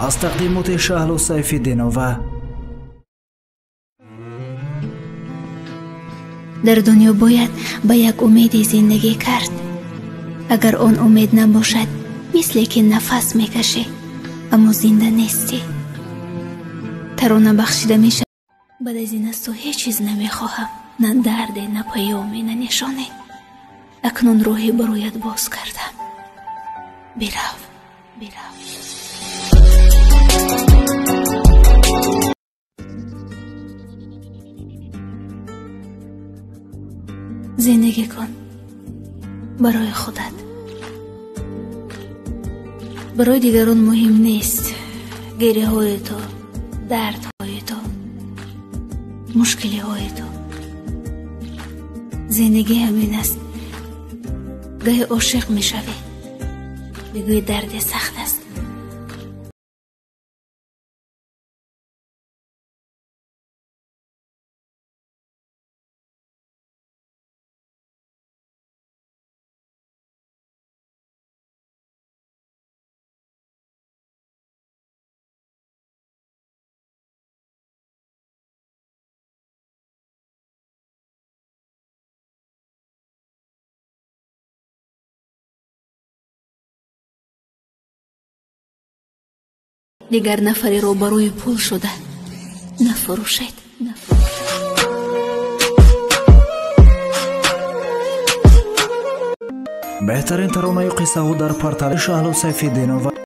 از تقدیمات شهلا سیف‌الدین‌آور. در دنیا باید به یک امیدی زندگی کرد. اگر آن امید نباشد مثل که نفس میکشی اما زنده نیستی. ترانه بخشیده میشه. بعد از این از تو هیچ چیز نمیخواهم، نه درد، نه پیامی، نه نشانه. اکنون روحی برایت باز کردم. برو. زندگی کن برای خودت. برای دیگران مهم نیست گریه های تو، درد های تو، مشکلی های تو. زندگی همین است. گاهی عاشق می شوی، بگوی درد سخت است. دیگر نفری رو بروی پول شده نفروشید. بهترین ترانه قصه ها در پرتر شهلا سیف‌الدین‌آور.